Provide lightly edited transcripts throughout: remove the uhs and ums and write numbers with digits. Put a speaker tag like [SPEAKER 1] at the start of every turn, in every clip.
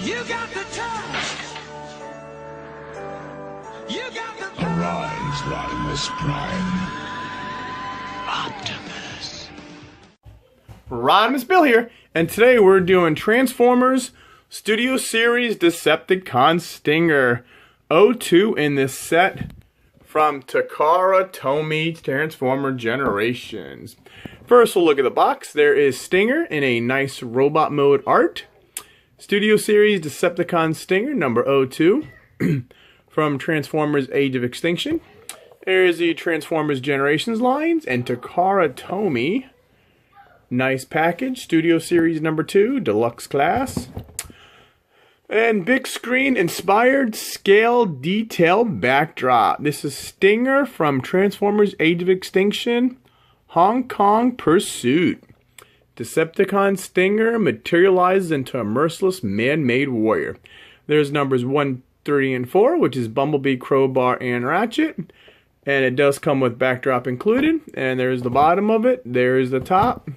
[SPEAKER 1] You got the touch. You got the power.
[SPEAKER 2] Arise, Rodimus Prime. Optimus.
[SPEAKER 3] Rodimus Bill here, and today we're doing Transformers Studio Series Decepticon Stinger 02 in this set from Takara Tomy Transformer Generations. First, we'll look at the box. There is Stinger in a nice robot mode art. Studio Series Decepticon Stinger number 02 from Transformers Age of Extinction. There's the Transformers Generations lines and Takara Tomy. Nice package. Studio Series number 2, Deluxe class. And big screen inspired scale detail backdrop. This is Stinger from Transformers Age of Extinction, Hong Kong Pursuit. Decepticon Stinger materializes into a merciless man-made warrior. There's numbers 1, 3, and 4, which is Bumblebee, Crowbar, and Ratchet. And it does come with backdrop included. And there's the bottom of it. There's the top.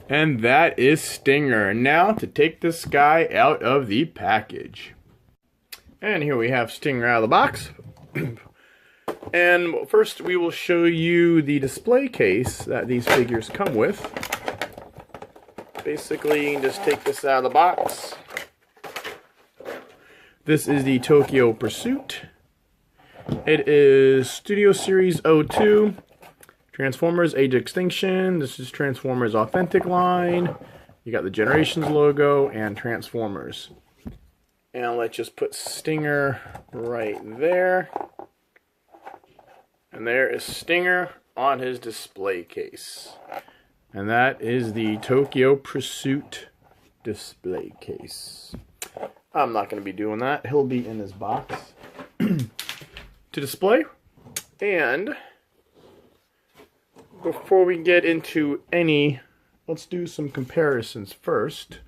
[SPEAKER 3] And that is Stinger. Now to take this guy out of the package. And here we have Stinger out of the box. And first we will show you the display case that these figures come with. Basically, you can just take this out of the box. This is the Tokyo Pursuit. It is Studio Series 02. Transformers Age of Extinction. This is Transformers Authentic line. You got the Generations logo and Transformers. And let's just put Stinger right there. And there is Stinger on his display case. And that is the Tokyo Pursuit display case. I'm not going to be doing that. He'll be in his box to display. And before we get into any, let's do some comparisons first.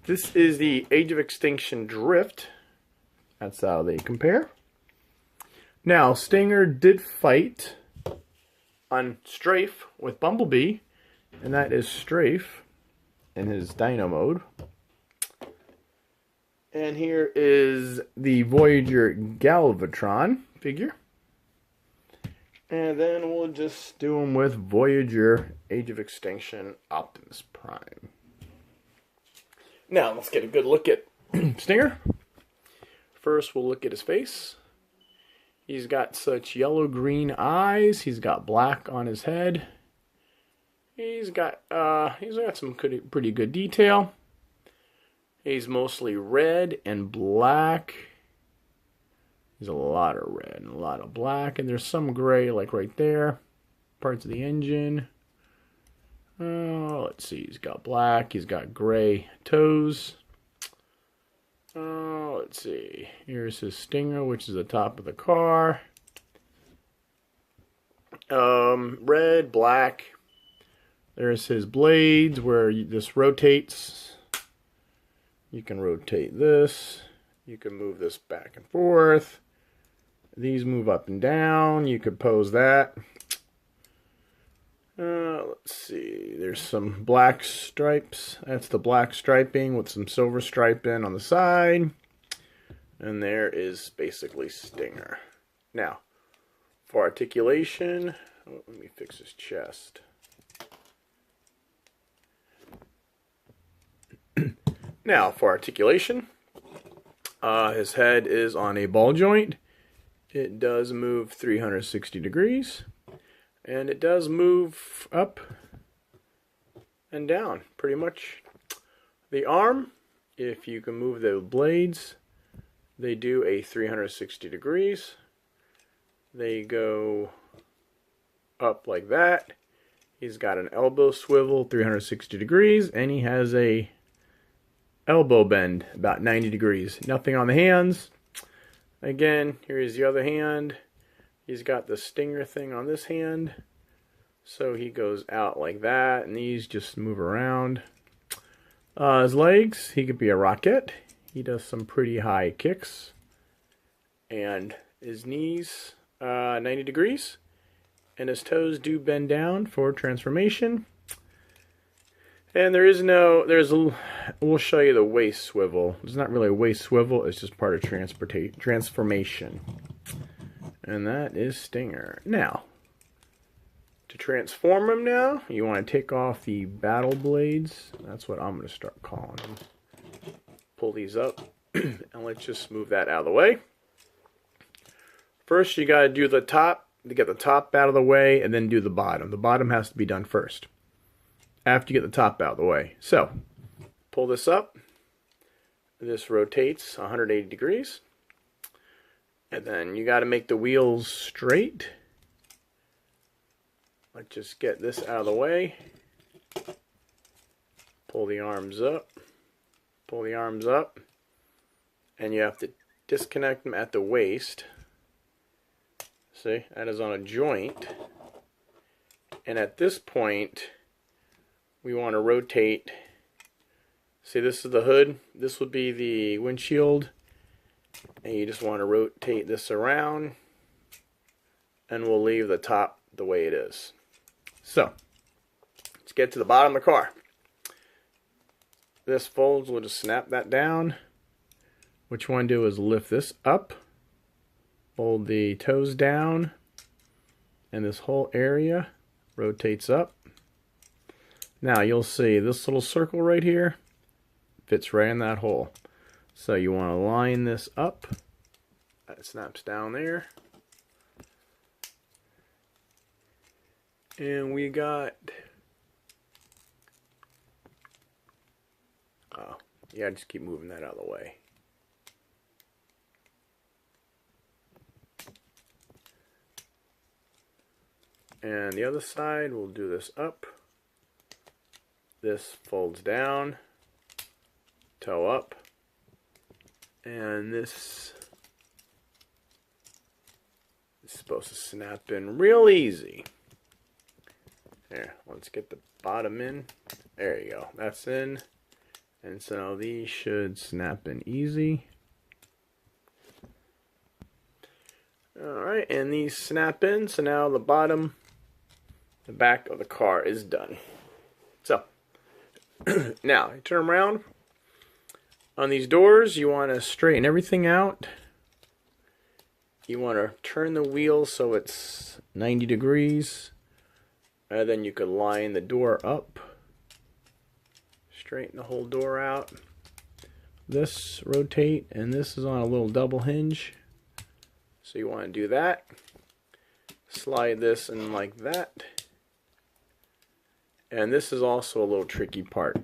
[SPEAKER 3] This is the Age of Extinction Drift. That's how they compare. Now, Stinger did fight on Strafe with Bumblebee, and that is Strafe in his Dino mode. And here is the Voyager Galvatron figure. And then we'll just do them with Voyager Age of Extinction Optimus Prime. Now, let's get a good look at Stinger. First, we'll look at his face. He's got such yellow-green eyes. He's got black on his head. He's got some pretty good detail. He's mostly red and black. There's a lot of red and a lot of black, and there's some gray, like right there. Parts of the engine. Let's see. He's got black. He's got gray toes. Let's see. Here's his Stinger, which is the top of the car. Red, black. There's his blades, where this rotates. You can rotate this. You can move this back and forth. These move up and down. You could pose that. Let's see. There's some black stripes. That's the black striping with some silver striping on the side. And there is basically Stinger. Now, for articulation, let me fix his chest. Now, for articulation, his head is on a ball joint. It does move 360 degrees. And it does move up and down, pretty much. The arm, if you can move the blades, they do a 360 degrees. They go up like that. He's got an elbow swivel, 360 degrees, and he has a elbow bend, about 90 degrees. Nothing on the hands. Again, here's the other hand. He's got the Stinger thing on this hand. So he goes out like that, and these just move around. His legs, he could be a rocket. He does some pretty high kicks. And his knees, 90 degrees. And his toes do bend down for transformation. And there's we'll show you the waist swivel. It's not really a waist swivel, it's just part of transformation. And that is Stinger. Now, to transform him now, you want to take off the battle blades. That's what I'm going to start calling them. Pull these up, and let's just move that out of the way. First, you got to do the top, to get the top out of the way, and then do the bottom. The bottom has to be done first, after you get the top out of the way. So, pull this up. This rotates 180 degrees. And then you got to make the wheels straight. Let's just get this out of the way. Pull the arms up. Pull the arms up. And you have to disconnect them at the waist. See, that is on a joint. And at this point, we want to rotate. See, this is the hood. This would be the windshield. And you just want to rotate this around. And we'll leave the top the way it is. So, let's get to the bottom of the car. This folds, we'll just snap that down. What you want to do is lift this up. Hold the toes down. And this whole area rotates up. Now you'll see this little circle right here fits right in that hole. So you want to line this up. That snaps down there. And we got, oh, yeah, just keep moving that out of the way. And the other side, we'll do this up. This folds down, toe up, and this is supposed to snap in real easy. There, let's get the bottom in. There you go, that's in. And so these should snap in easy. Alright, and these snap in, so now the bottom, the back of the car is done. So, now, you turn around. On these doors, you want to straighten everything out. You want to turn the wheel so it's 90 degrees. And then you could line the door up. Straighten the whole door out. This rotate, and this is on a little double hinge. So you want to do that. Slide this in like that. And this is also a little tricky part.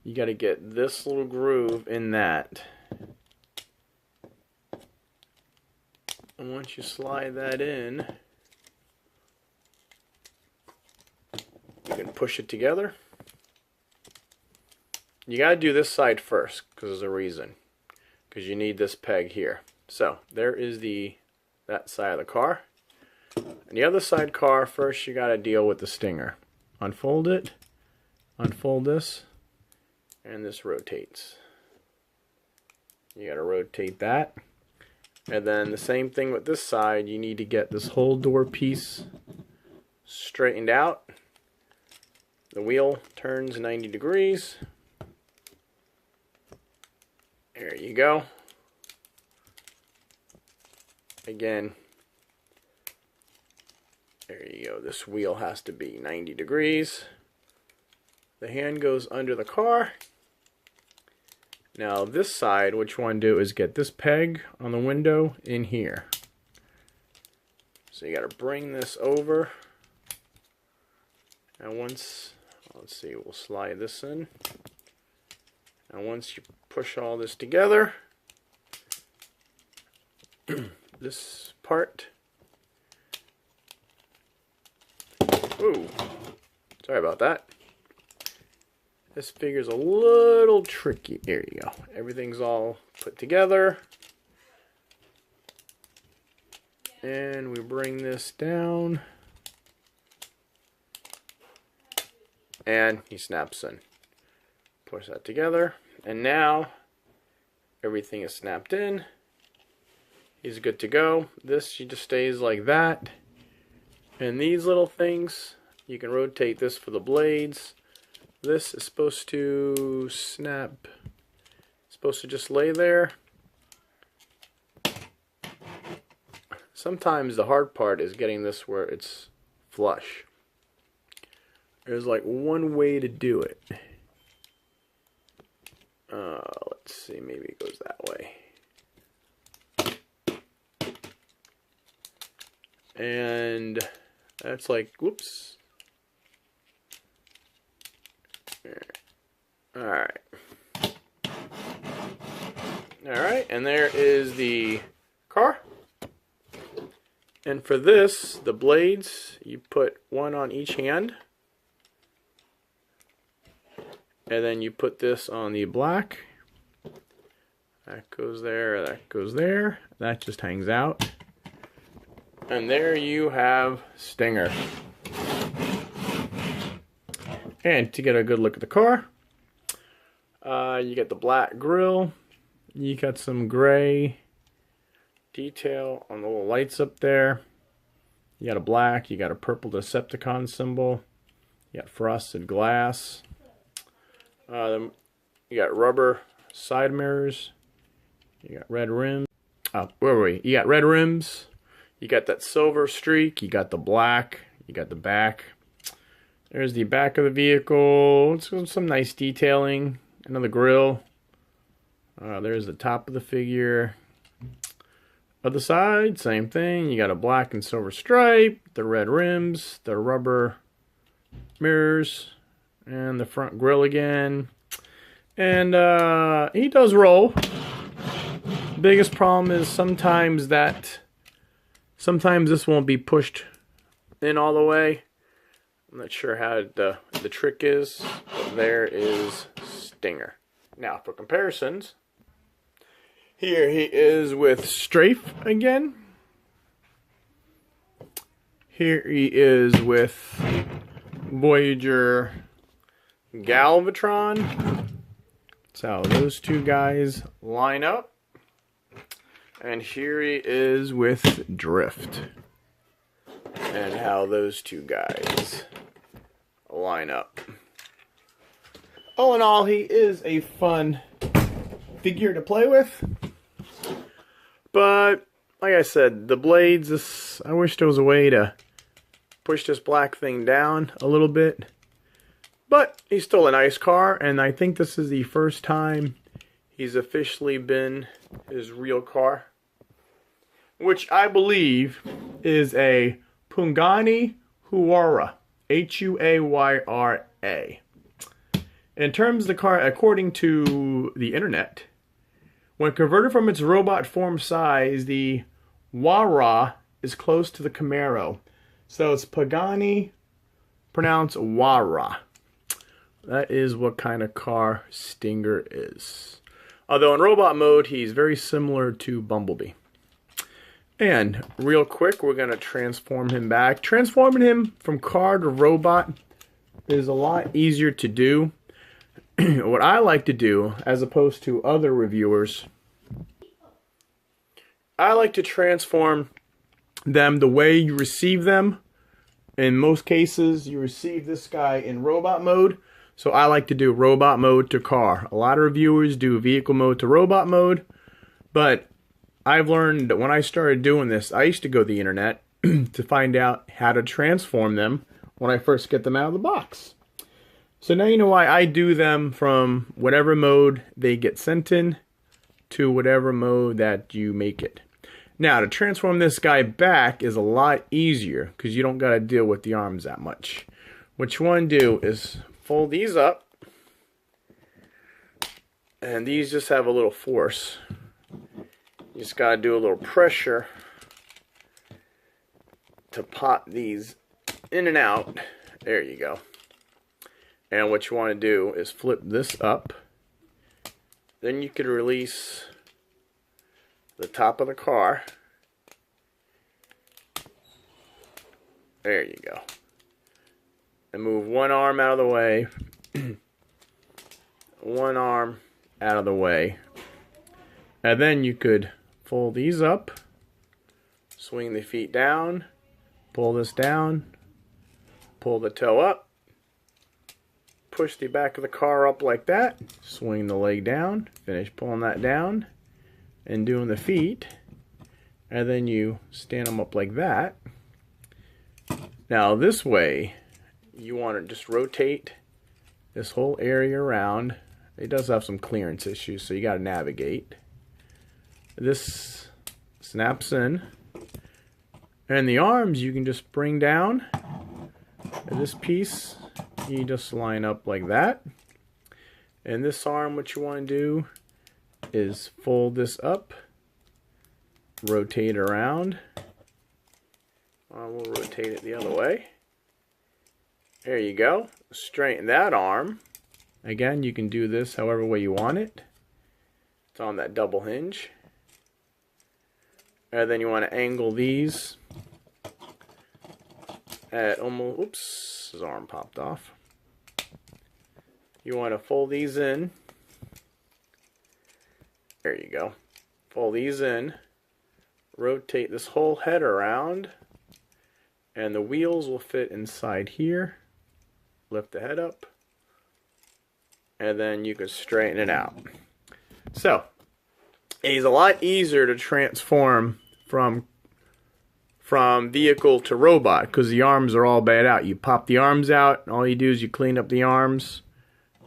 [SPEAKER 3] You got to get this little groove in that. And once you slide that in, you can push it together. You got to do this side first because there's a reason. Because you need this peg here. So there is that side of the car. And the other side car, first you got to deal with the Stinger. Unfold it, unfold this, and this rotates. You got to rotate that. And then the same thing with this side, you need to get this whole door piece straightened out. The wheel turns 90 degrees. There you go. Again, there you go. This wheel has to be 90 degrees. The hand goes under the car. Now this side, what you want to do is get this peg on the window in here. So you got to bring this over. And once, let's see, we'll slide this in. And once you push all this together, this part, ooh, sorry about that. This figure's a little tricky. There you go. Everything's all put together. And we bring this down. And he snaps in. Push that together. And now everything is snapped in. He's good to go. This he just stays like that. And these little things, you can rotate this for the blades. this is supposed to snap. It's supposed to just lay there. Sometimes the hard part is getting this where it's flush. There's like one way to do it. Let's see, maybe it goes that way. And that's like, whoops. Alright. Alright, and there is the car. And for this, the blades, you put one on each hand. And then you put this on the black. That goes there, that goes there. That just hangs out. And there you have Stinger. And to get a good look at the car, you get the black grille. You got some gray detail on the little lights up there. You got a black, you got a purple Decepticon symbol. You got frosted glass. You got rubber side mirrors. You got red rims. Where were we? You got red rims. You got that silver streak. You got the black. You got the back. There's the back of the vehicle. It's some nice detailing. Another grille. There's the top of the figure. Other side, same thing. You got a black and silver stripe, the red rims, the rubber mirrors, and the front grille again. And he does roll. Biggest problem is sometimes this won't be pushed in all the way. I'm not sure how the trick is, but there is Stinger. Now, for comparisons, here he is with Strafe again. Here he is with Voyager Galvatron. That's how those two guys line up. And here he is with Drift. And how those two guys line up. All in all, he is a fun figure to play with. But, like I said, the blades, I wish there was a way to push this black thing down a little bit. But he's still a nice car, and I think this is the first time he's officially been his real car. Which I believe is a Pungani Huayra. Huayra. In terms of the car, according to the internet, when converted from its robot form size, the Huayra is close to the Camaro. So it's Pagani, pronounced Huayra. That is what kind of car Stinger is. Although in robot mode, he's very similar to Bumblebee. And real quick, we're going to transform him back. Transforming him from car to robot is a lot easier to do. What I like to do, as opposed to other reviewers, I like to transform them the way you receive them. In most cases, you receive this guy in robot mode. So I like to do robot mode to car. A lot of reviewers do vehicle mode to robot mode. But I've learned that when I started doing this, I used to go to the internet to find out how to transform them when I first get them out of the box. So now you know why I do them from whatever mode they get sent in to whatever mode that you make it. Now, to transform this guy back is a lot easier because you don't got to deal with the arms that much. What you want to do is fold these up, and these just have a little force. You just got to do a little pressure to pop these in and out. There you go. And what you want to do is flip this up. Then you can release the top of the car. There you go. And move one arm out of the way. One arm out of the way. And then you could fold these up. Swing the feet down. Pull this down. Pull the toe up. push the back of the car up like that, swing the leg down, finish pulling that down, and doing the feet, and then you stand them up like that. Now this way, you want to just rotate this whole area around. It does have some clearance issues, so you got to navigate. This snaps in, and the arms you can just bring down. And this piece you just line up like that. And this arm, what you want to do is fold this up, rotate around. We'll rotate it the other way. There you go. Straighten that arm. Again, you can do this however way you want it. It's on that double hinge. And then you want to angle these at almost, oops, his arm popped off. You want to fold these in. There you go. Fold these in. Rotate this whole head around. And the wheels will fit inside here. Lift the head up. And then you can straighten it out. So, it's a lot easier to transform from vehicle to robot because the arms are all bad out. You pop the arms out, and all you do is you clean up the arms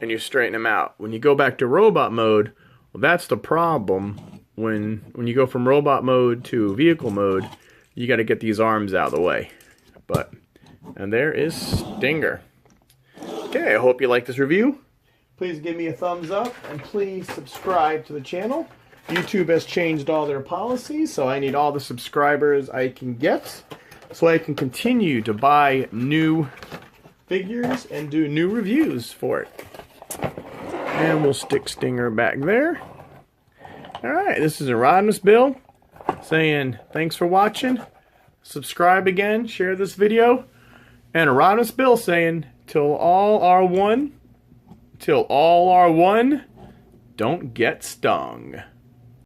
[SPEAKER 3] and you straighten them out. When you go back to robot mode, well, that's the problem. When you go from robot mode to vehicle mode, you got to get these arms out of the way. And there is Stinger. Okay, I hope you like this review. Please give me a thumbs up and please subscribe to the channel. YouTube has changed all their policies, so I need all the subscribers I can get so I can continue to buy new figures and do new reviews for it. And we'll stick Stinger back there. Alright, this is Rodimus Bill saying thanks for watching. Subscribe again, share this video. And Rodimus Bill saying till all are one, don't get stung.